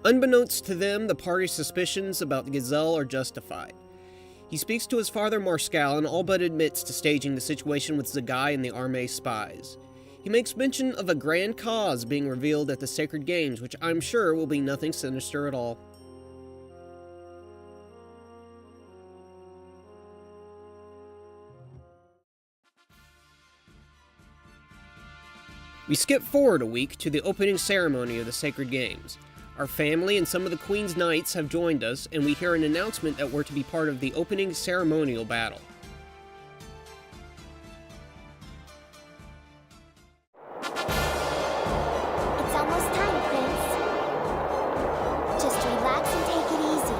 Unbeknownst to them, the party's suspicions about the Gazelle are justified. He speaks to his father Marscal and all but admits to staging the situation with Zagai and the Armée spies. He makes mention of a grand cause being revealed at the Sacred Games, which I'm sure will be nothing sinister at all. We skip forward a week to the opening ceremony of the Sacred Games. Our family and some of the Queen's Knights have joined us, and we hear an announcement that we're to be part of the opening ceremonial battle. It's almost time, Prince. Just relax and take it easy.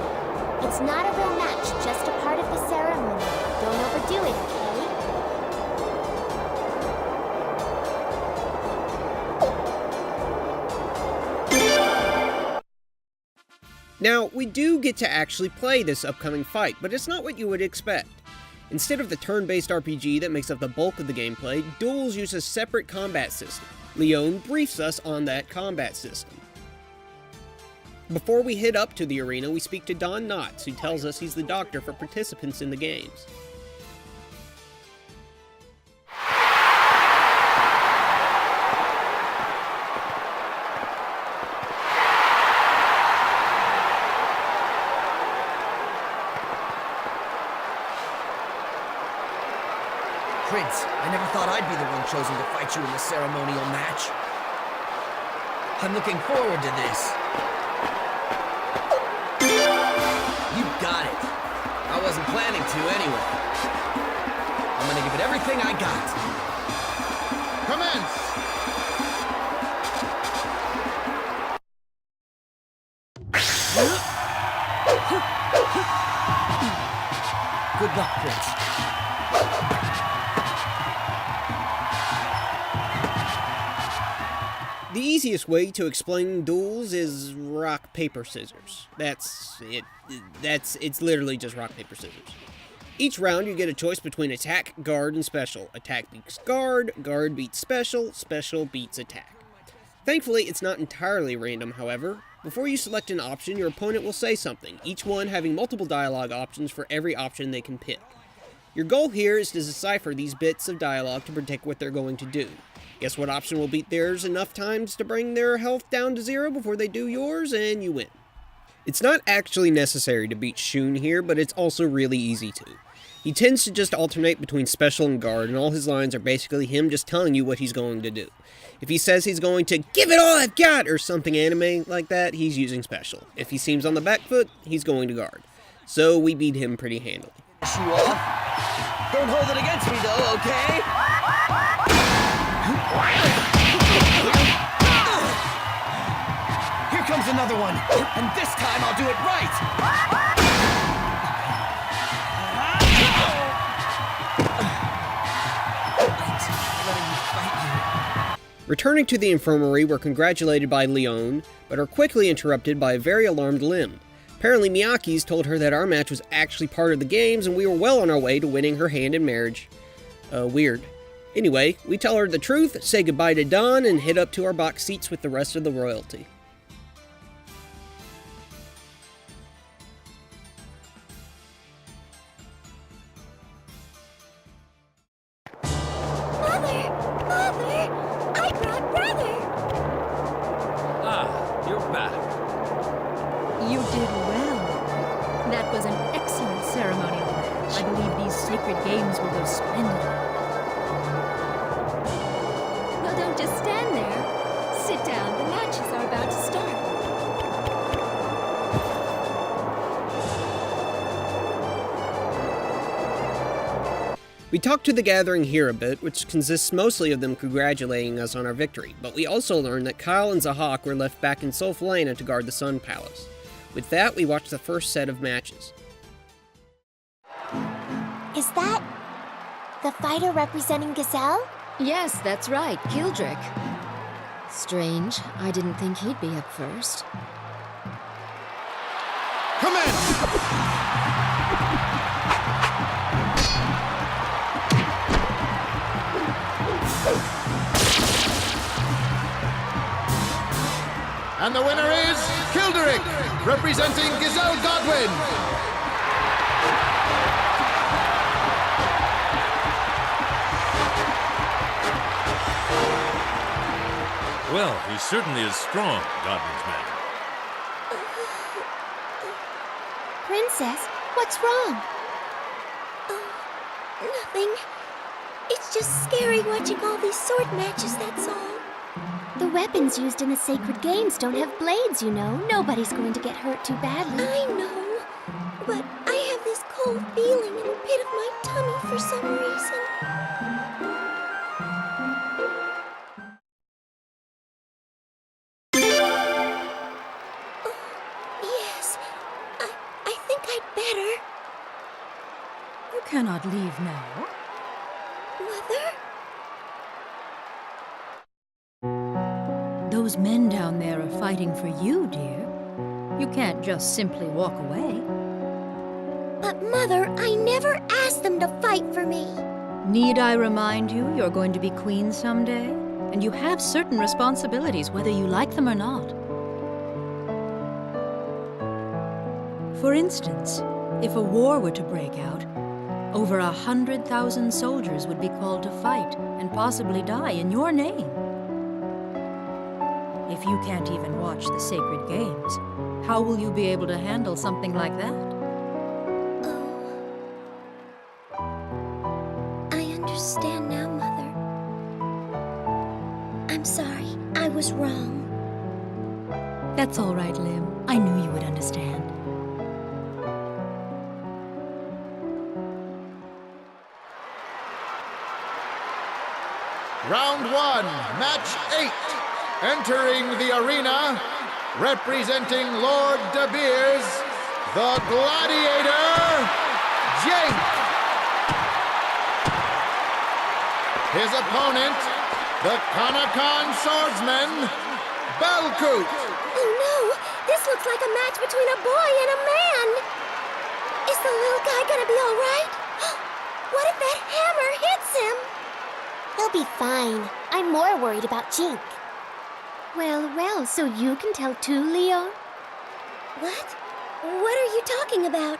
It's not a real match, just a part of the ceremony. Don't overdo it, okay? Now, we do get to actually play this upcoming fight, but it's not what you would expect. Instead of the turn-based RPG that makes up the bulk of the gameplay, Duels uses a separate combat system. Leon briefs us on that combat system. Before we head up to the arena, we speak to Don Knotts, who tells us he's the doctor for participants in the games. Prince, I never thought I'd be the one chosen to fight you in the ceremonial match. I'm looking forward to this. You got it. I wasn't planning to anyway. I'm gonna give it everything I got. Commence! Good luck, Prince. The easiest way to explain duels is rock, paper, scissors. That's it. It's literally just rock, paper, scissors. Each round you get a choice between attack, guard, and special. Attack beats guard, guard beats special, special beats attack. Thankfully, it's not entirely random, however. Before you select an option, your opponent will say something, each one having multiple dialogue options for every option they can pick. Your goal here is to decipher these bits of dialogue to predict what they're going to do. Guess what option will beat theirs enough times to bring their health down to 0 before they do yours, and you win. It's not actually necessary to beat Shun here, but it's also really easy to. He tends to just alternate between special and guard, and all his lines are basically him just telling you what he's going to do. If he says he's going to give it all I've got, or something anime like that, he's using special. If he seems on the back foot, he's going to guard. So we beat him pretty handily. You off. Don't hold it against me though, okay? Here comes another one, and this time I'll do it right! Returning to the infirmary, we're congratulated by Leon, but are quickly interrupted by a very alarmed Lim. Apparently Miyake's told her that our match was actually part of the games and we were well on our way to winning her hand in marriage. Weird. Anyway, we tell her the truth, say goodbye to Don, and head up to our box seats with the rest of the royalty. You did well. That was an excellent ceremonial match. I believe these sacred games will go splendidly. Well, don't just stand there. Sit down. The matches are about to start. We talk to the gathering here a bit, which consists mostly of them congratulating us on our victory, but we also learn that Kyle and Zahak were left back in Solfalena to guard the Sun Palace. With that, we watch the first set of matches. Is that the fighter representing Gazelle? Yes, that's right, Kildrick. Strange, I didn't think he'd be up first. Come in! And the winner is Kilderick, representing Giselle Godwin. Well, he certainly is strong, Godwin's man. Princess, what's wrong? Oh, nothing. It's just scary watching all these sword matches, that's all. The weapons used in the sacred games don't have blades, you know. Nobody's going to get hurt too badly. I know, but I have this cold feeling in the pit of my tummy for some reason. Yes, I think I'd better. You cannot leave now. Mother? Those men down there are fighting for you, dear. You can't just simply walk away. But Mother, I never asked them to fight for me. Need I remind you, you're going to be queen someday? And you have certain responsibilities, whether you like them or not. For instance, if a war were to break out, over 100,000 soldiers would be called to fight and possibly die in your name. If you can't even watch the sacred games, how will you be able to handle something like that? Oh. I understand now, Mother. I'm sorry. I was wrong. That's all right, Lim. I knew you would understand. Round 1, match 8. Entering the arena, representing Lord De Beers, the Gladiator, Jake. His opponent, the Konokan swordsman, Belkut. Oh no! This looks like a match between a boy and a man! Is the little guy gonna be alright? What if that hammer hits him? He'll be fine. I'm more worried about Jink. Well, so you can tell too, Leon? What? What are you talking about?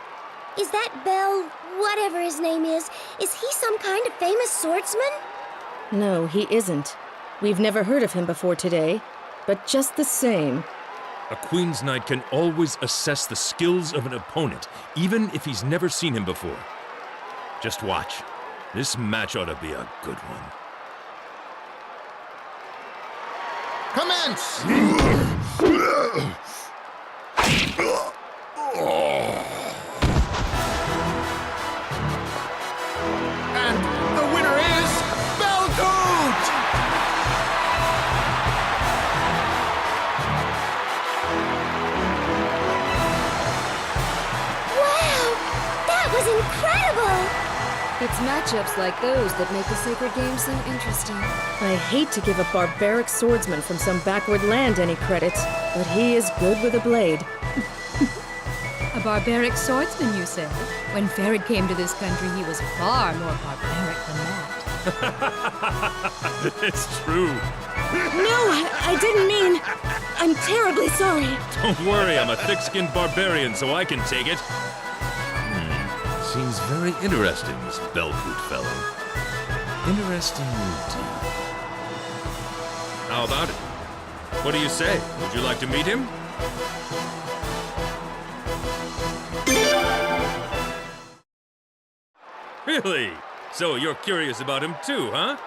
Is that Bell, whatever his name is he some kind of famous swordsman? No, he isn't. We've never heard of him before today, but just the same. A Queen's Knight can always assess the skills of an opponent, even if he's never seen him before. Just watch. This match ought to be a good one. Commence! And the winner is Belkut! Wow! That was incredible! It's matchups like those that make the sacred games so interesting. I hate to give a barbaric swordsman from some backward land any credit, but he is good with a blade. A barbaric swordsman, you said? When Farid came to this country, he was far more barbaric than that. It's true. No, I didn't mean... I'm terribly sorry. Don't worry, I'm a thick-skinned barbarian, so I can take it. Seems very interesting, this Belkut fellow. Interesting indeed. How about it? What do you say? Would you like to meet him? Really? So you're curious about him too, huh?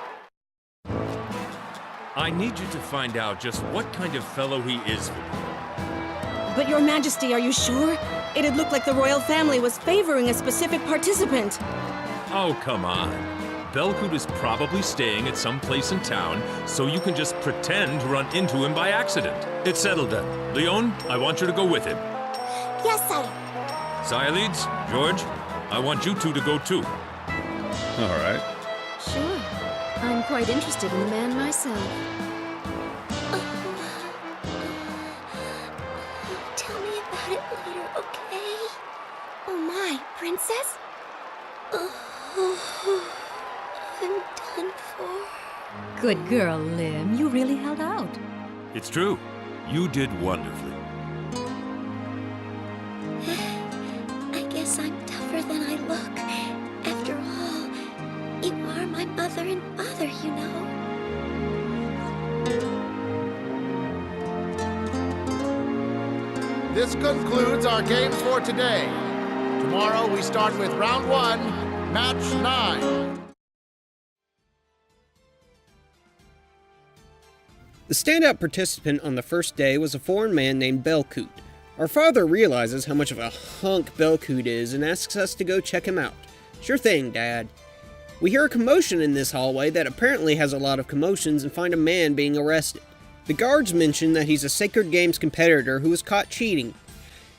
I need you to find out just what kind of fellow he is for me. But Your Majesty, are you sure? It'd look like the royal family was favoring a specific participant. Oh, come on. Belkut is probably staying at some place in town, so you can just pretend to run into him by accident. It's settled then. Leon, I want you to go with him. Yes, sire. Sayalids, George, I want you two to go too. All right. Sure. I'm quite interested in the man myself. Tell me about it later, okay? Oh my, princess? I'm done for. Good girl, Lim. You really held out. It's true. You did wonderfully. Guess I'm tougher than I look. After all, you are my mother and father, you know. This concludes our games for today. Tomorrow we start with round 1, match 9. The standout participant on the first day was a foreign man named Belcoot. Our father realizes how much of a hunk Belcoot is and asks us to go check him out. Sure thing, Dad. We hear a commotion in this hallway that apparently has a lot of commotions and find a man being arrested. The guards mention that he's a Sacred Games competitor who was caught cheating.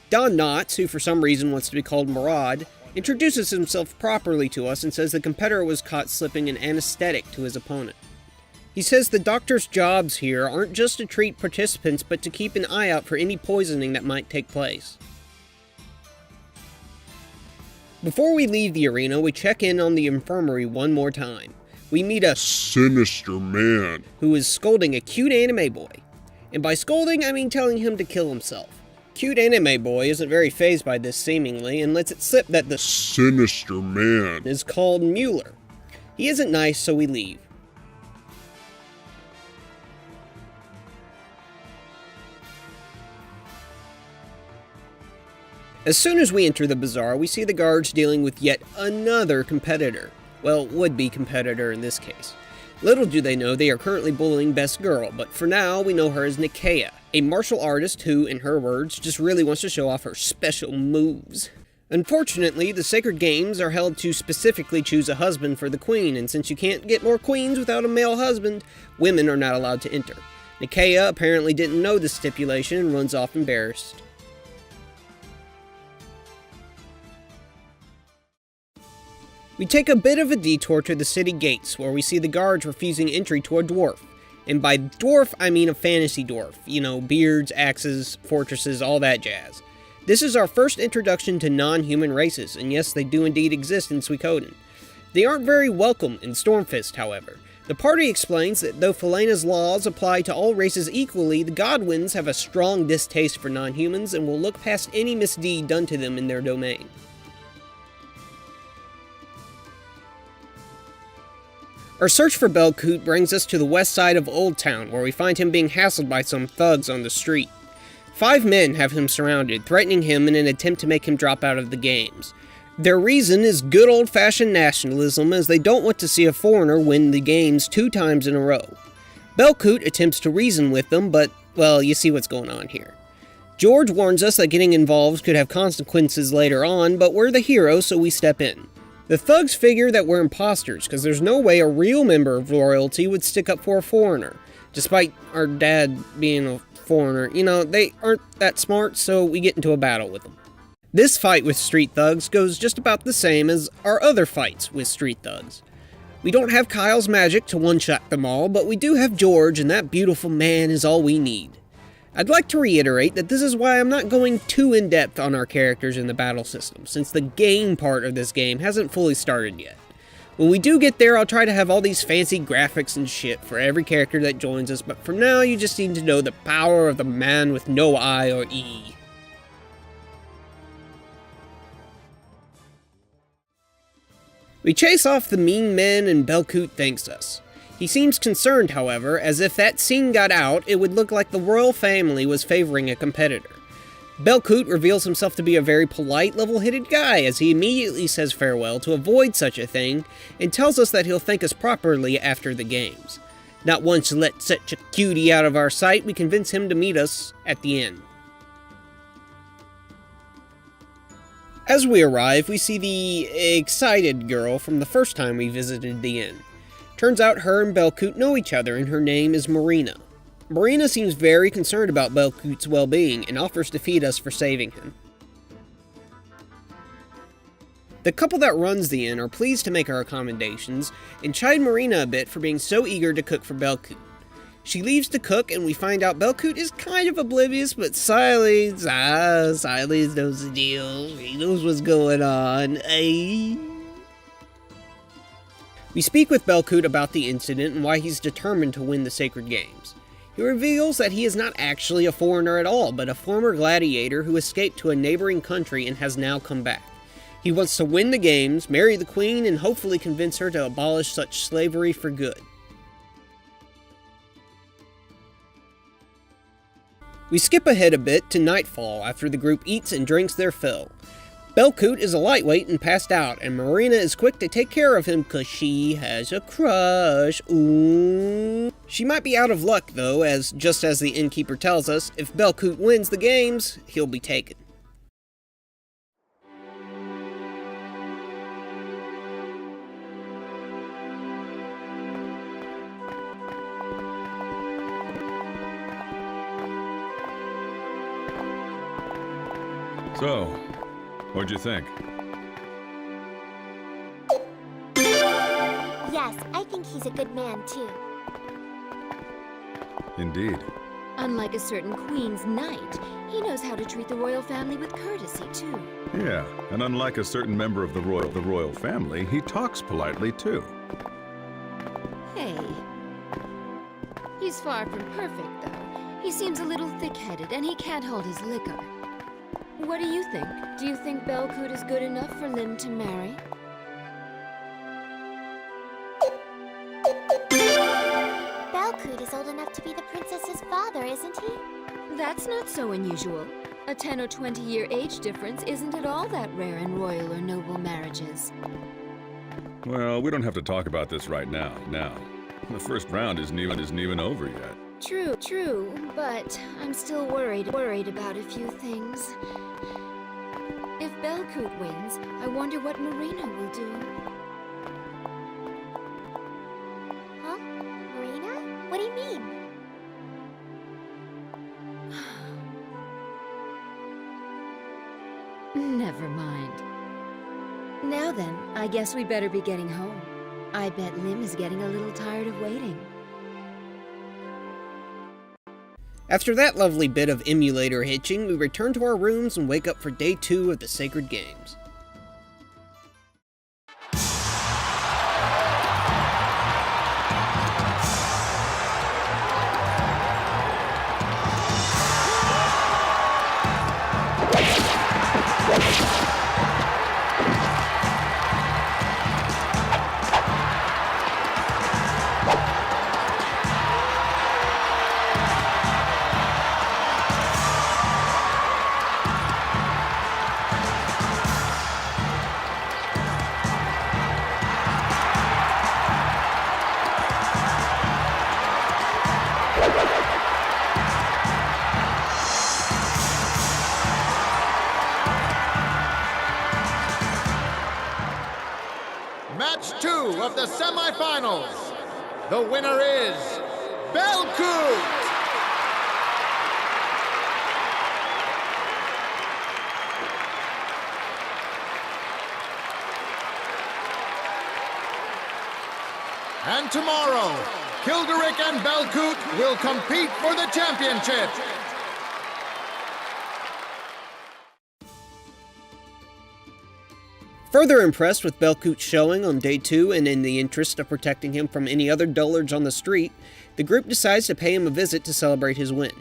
Don Knotts, who for some reason wants to be called Murad, introduces himself properly to us and says the competitor was caught slipping an anesthetic to his opponent. He says the doctor's jobs here aren't just to treat participants, but to keep an eye out for any poisoning that might take place. Before we leave the arena, we check in on the infirmary one more time. We meet a sinister man who is scolding a cute anime boy. And by scolding, I mean telling him to kill himself. Cute anime boy isn't very fazed by this seemingly, and lets it slip that the sinister man is called Mueller. He isn't nice, so we leave. As soon as we enter the bazaar, we see the guards dealing with yet another competitor. Well, would-be competitor in this case. Little do they know they are currently bullying Best Girl, but for now we know her as Nikea, a martial artist who, in her words, just really wants to show off her special moves. Unfortunately, the Sacred Games are held to specifically choose a husband for the queen, and since you can't get more queens without a male husband, women are not allowed to enter. Nikea apparently didn't know this stipulation and runs off embarrassed. We take a bit of a detour to the city gates, where we see the guards refusing entry to a dwarf. And by dwarf, I mean a fantasy dwarf. You know, beards, axes, fortresses, all that jazz. This is our first introduction to non-human races, and yes, they do indeed exist in Suikoden. They aren't very welcome in Stormfist, however. The party explains that though Felena's laws apply to all races equally, the Godwins have a strong distaste for non-humans and will look past any misdeed done to them in their domain. Our search for Belcoot brings us to the west side of Old Town, where we find him being hassled by some thugs on the street. 5 men have him surrounded, threatening him in an attempt to make him drop out of the games. Their reason is good old-fashioned nationalism, as they don't want to see a foreigner win the games 2 times in a row. Belcoot attempts to reason with them, but, well, you see what's going on here. George warns us that getting involved could have consequences later on, but we're the hero, so we step in. The thugs figure that we're imposters, because there's no way a real member of royalty would stick up for a foreigner. Despite our dad being a foreigner, you know, they aren't that smart, so we get into a battle with them. This fight with street thugs goes just about the same as our other fights with street thugs. We don't have Kyle's magic to one-shot them all, but we do have George, and that beautiful man is all we need. I'd like to reiterate that this is why I'm not going too in-depth on our characters in the battle system, since the game part of this game hasn't fully started yet. When we do get there, I'll try to have all these fancy graphics and shit for every character that joins us, but for now you just need to know the power of the man with no I or E. We chase off the mean men and Belcoot thanks us. He seems concerned, however, as if that scene got out, it would look like the royal family was favoring a competitor. Belcoot reveals himself to be a very polite, level-headed guy, as he immediately says farewell to avoid such a thing, and tells us that he'll thank us properly after the games. Not once let such a cutie out of our sight, we convince him to meet us at the inn. As we arrive, we see the excited girl from the first time we visited the inn. Turns out her and Belcoot know each other, and her name is Marina. Marina seems very concerned about Belcoot's well-being, and offers to feed us for saving him. The couple that runs the inn are pleased to make our accommodations, and chide Marina a bit for being so eager to cook for Belcoot. She leaves to cook, and we find out Belcoot is kind of oblivious, but Silas knows the deal. He knows what's going on. We speak with Belcoot about the incident and why he's determined to win the Sacred Games. He reveals that he is not actually a foreigner at all, but a former gladiator who escaped to a neighboring country and has now come back. He wants to win the games, marry the queen, and hopefully convince her to abolish such slavery for good. We skip ahead a bit to nightfall after the group eats and drinks their fill. Belcoot is a lightweight and passed out, and Marina is quick to take care of him because she has a crush. Ooh. She might be out of luck though, as just as the innkeeper tells us, if Belcoot wins the games, he'll be taken. So, what'd you think? Yes, I think he's a good man, too. Indeed. Unlike a certain queen's knight, he knows how to treat the royal family with courtesy, too. Yeah, and unlike a certain member of the royal family, he talks politely too. Hey. He's far from perfect, though. He seems a little thick-headed, and he can't hold his liquor. What do you think? Do you think Belcoot is good enough for Lim to marry? Belcoot is old enough to be the princess's father, isn't he? That's not so unusual. A 10 or 20-year age difference isn't at all that rare in royal or noble marriages. Well, we don't have to talk about this right now. The first round isn't even over yet. True, but I'm still worried about a few things. If Belcoot wins, I wonder what Marina will do. Huh? Marina? What do you mean? Never mind. Now then, I guess we better be getting home. I bet Lim is getting a little tired of waiting. After that lovely bit of emulator hitching, we return to our rooms and wake up for day 2 of the Sacred Games. Match 2 of the semifinals. The winner is Belcoot! And tomorrow, Kilderick and Belcoot will compete for the championship. Further impressed with Belcoot's showing on day 2 and in the interest of protecting him from any other dullards on the street, the group decides to pay him a visit to celebrate his win.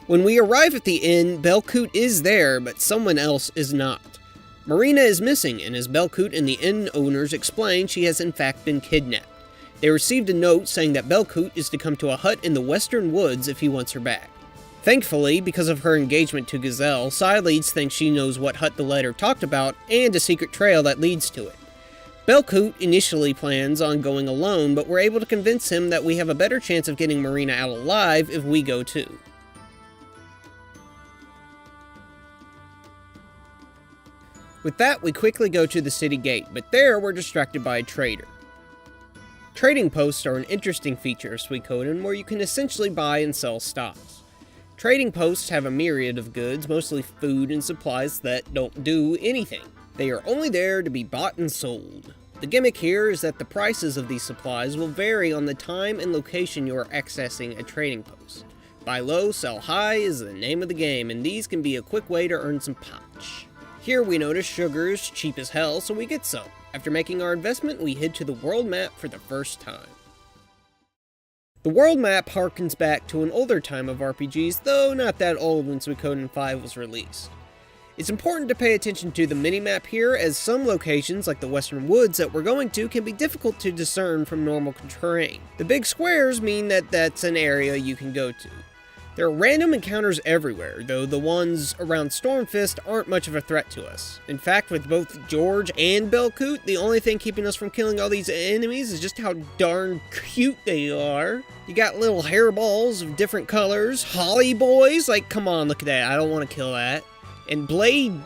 When we arrive at the inn, Belcoot is there, but someone else is not. Marina is missing, and as Belcoot and the inn owners explain, she has in fact been kidnapped. They received a note saying that Belcoot is to come to a hut in the western woods if he wants her back. Thankfully, because of her engagement to Gazelle, side leads think she knows what hut the letter talked about and a secret trail that leads to it. Belcoot initially plans on going alone, but we're able to convince him that we have a better chance of getting Marina out alive if we go too. With that, we quickly go to the city gate, but there we're distracted by a trader. Trading posts are an interesting feature of Suikoden where you can essentially buy and sell stocks. Trading posts have a myriad of goods, mostly food and supplies that don't do anything. They are only there to be bought and sold. The gimmick here is that the prices of these supplies will vary on the time and location you are accessing a trading post. Buy low, sell high is the name of the game, and these can be a quick way to earn some potch. Here we notice sugar is cheap as hell, so we get some. After making our investment, we head to the world map for the first time. The world map harkens back to an older time of RPGs, though not that old when Suikoden V was released. It's important to pay attention to the minimap here, as some locations, like the western woods that we're going to, can be difficult to discern from normal terrain. The big squares mean that that's an area you can go to. There are random encounters everywhere, though the ones around Stormfist aren't much of a threat to us. In fact, with both George and Belcoot, the only thing keeping us from killing all these enemies is just how darn cute they are. You got little hairballs of different colors, holly boys, like come on, look at that, I don't want to kill that. And blade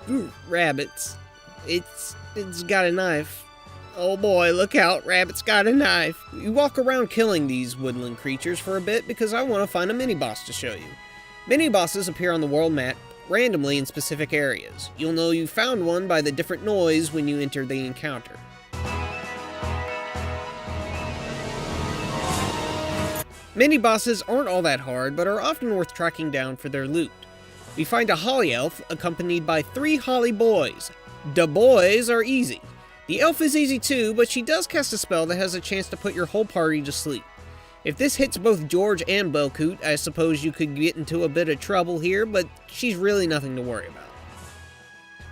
rabbits. It's got a knife. Oh boy, look out, rabbit's got a knife. You walk around killing these woodland creatures for a bit because I want to find a mini-boss to show you. Mini-bosses appear on the world map randomly in specific areas. You'll know you found one by the different noise when you enter the encounter. Mini-bosses aren't all that hard, but are often worth tracking down for their loot. We find a holly elf accompanied by 3 holly boys. The boys are easy. The elf is easy too, but she does cast a spell that has a chance to put your whole party to sleep. If this hits both George and Belcoot, I suppose you could get into a bit of trouble here, but she's really nothing to worry about.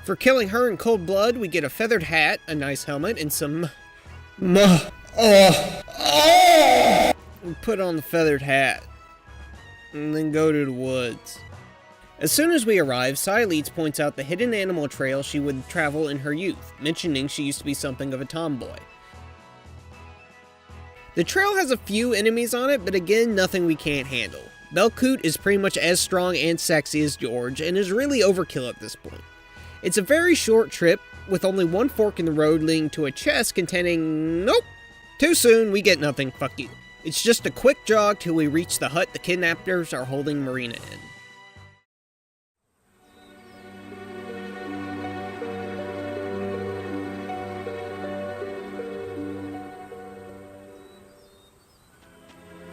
For killing her in cold blood, we get a feathered hat, a nice helmet, and some... We put on the feathered hat, and then go to the woods. As soon as we arrive, Sileats points out the hidden animal trail she would travel in her youth, mentioning she used to be something of a tomboy. The trail has a few enemies on it, but again, nothing we can't handle. Belcoot is pretty much as strong and sexy as George, and is really overkill at this point. It's a very short trip, with only one fork in the road leading to a chest containing... Nope! Too soon, we get nothing, fuck you. It's just a quick jog till we reach the hut the kidnappers are holding Marina in.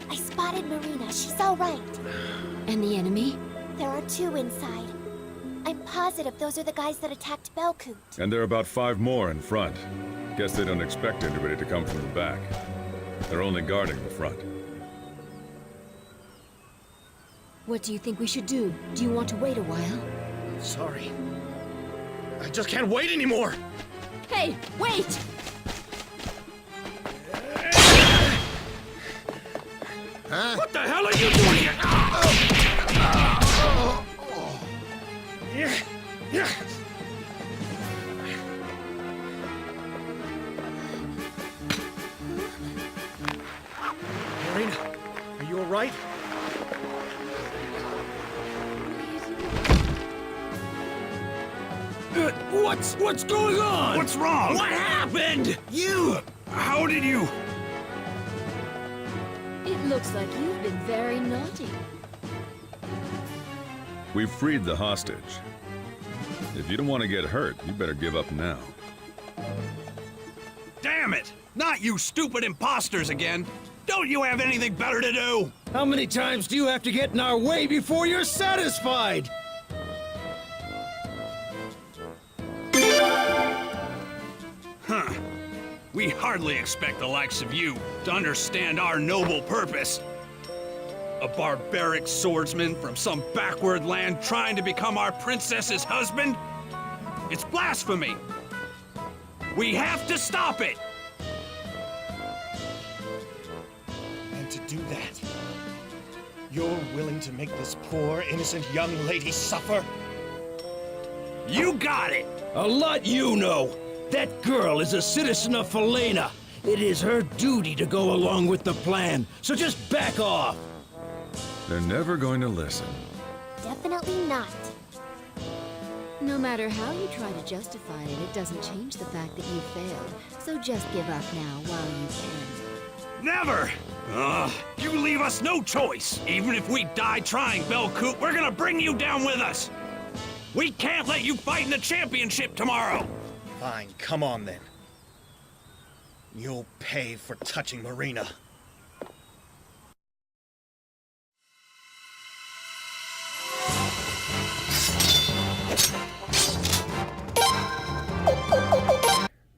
I spotted Marina. She's all right. And the enemy? There are 2 inside. I'm positive those are the guys that attacked Belcoot. And there are about 5 more in front. Guess they don't expect anybody to come from the back. They're only guarding the front. What do you think we should do? Do you want to wait a while? Sorry. I just can't wait anymore! Hey, wait! Huh? What the hell are you doing here? Marina, are you alright? What's going on? What's wrong? What happened? You! How did you... It looks like you've been very naughty. We've freed the hostage. If you don't want to get hurt, you better give up now. Damn it! Not you stupid imposters again! Don't you have anything better to do? How many times do you have to get in our way before you're satisfied? Huh. We hardly expect the likes of you to understand our noble purpose. A barbaric swordsman from some backward land trying to become our princess's husband? It's blasphemy! We have to stop it! And to do that, you're willing to make this poor, innocent young lady suffer? You got it! A lot you know! That girl is a citizen of Felena. It is her duty to go along with the plan, so just back off! They're never going to listen. Definitely not. No matter how you try to justify it, it doesn't change the fact that you failed. So just give up now while you can. Never! You leave us no choice. Even if we die trying, Belcoot, we're gonna bring you down with us. We can't let you fight in the championship tomorrow. Fine, come on then. You'll pay for touching Marina.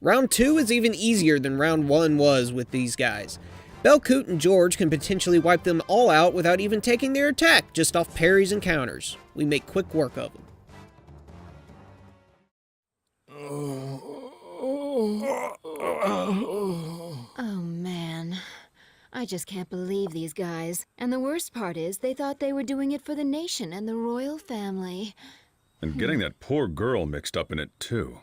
Round 2 is even easier than round 1 was with these guys. Belcoot and George can potentially wipe them all out without even taking their attack, just off parries and counters. We make quick work of them. Oh, man. I just can't believe these guys. And the worst part is, they thought they were doing it for the nation and the royal family. And getting that poor girl mixed up in it, too.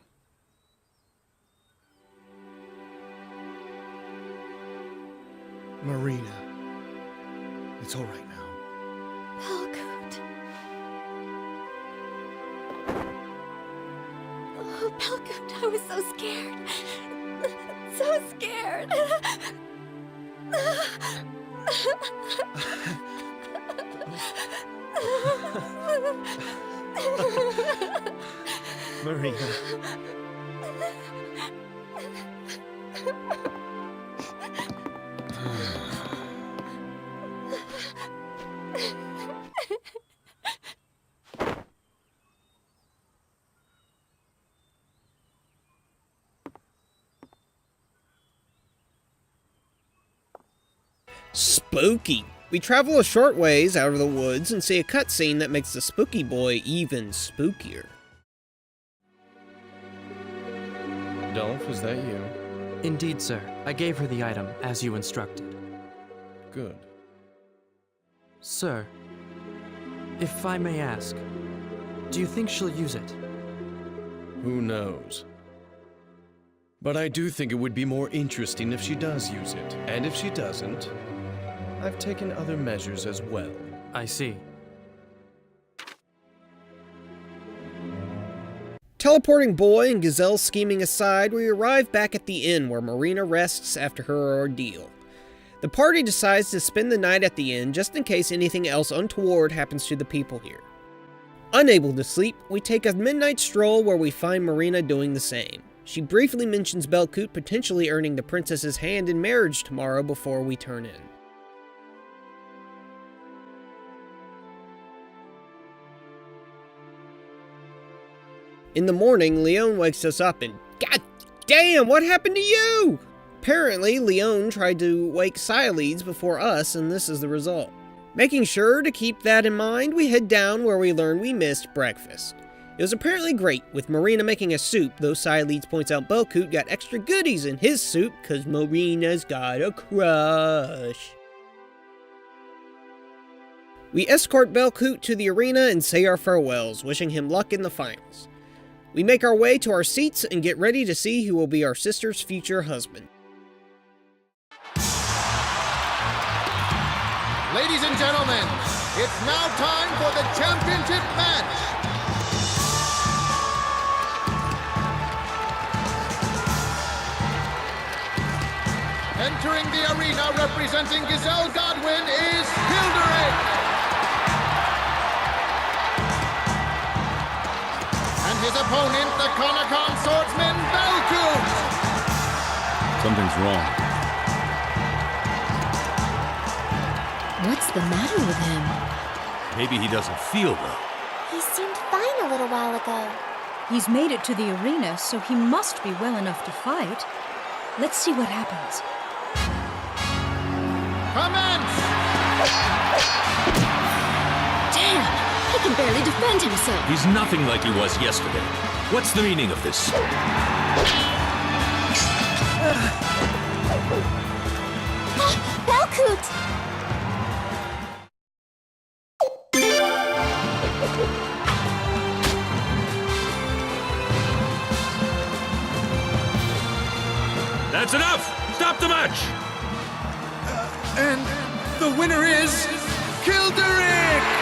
Marina. It's all right now. Belcoot. Oh, Belcoot, I was so scared. So scared. Marina. Spooky. We travel a short ways out of the woods and see a cutscene that makes the spooky boy even spookier. Dolph, is that you? Indeed, sir. I gave her the item, as you instructed. Good. Sir, if I may ask, do you think she'll use it? Who knows? But I do think it would be more interesting if she does use it. And if she doesn't, I've taken other measures as well. I see. Teleporting boy and Gazelle scheming aside, we arrive back at the inn where Marina rests after her ordeal. The party decides to spend the night at the inn just in case anything else untoward happens to the people here. Unable to sleep, we take a midnight stroll where we find Marina doing the same. She briefly mentions Belcoot potentially earning the princess's hand in marriage tomorrow before we turn in. In the morning, Leon wakes us up and, God damn, what happened to you? Apparently, Leon tried to wake Siledes before us, and this is the result. Making sure to keep that in mind, we head down where we learn we missed breakfast. It was apparently great, with Marina making a soup, though Siledes points out Belcoot got extra goodies in his soup because Marina's got a crush. We escort Belcoot to the arena and say our farewells, wishing him luck in the finals. We make our way to our seats and get ready to see who will be our sister's future husband. Ladies and gentlemen, it's now time for the championship match. Entering the arena representing Giselle Godwin is Hilderic. And his opponent, the Konami swordsman, Belcoot. Something's wrong. What's the matter with him? Maybe he doesn't feel well. He seemed fine a little while ago. He's made it to the arena, so he must be well enough to fight. Let's see what happens. Commence! Damn! He can barely defend himself. He's nothing like he was yesterday. What's the meaning of this? Belcoot! That's enough! Stop the match! And the winner is Hilderic!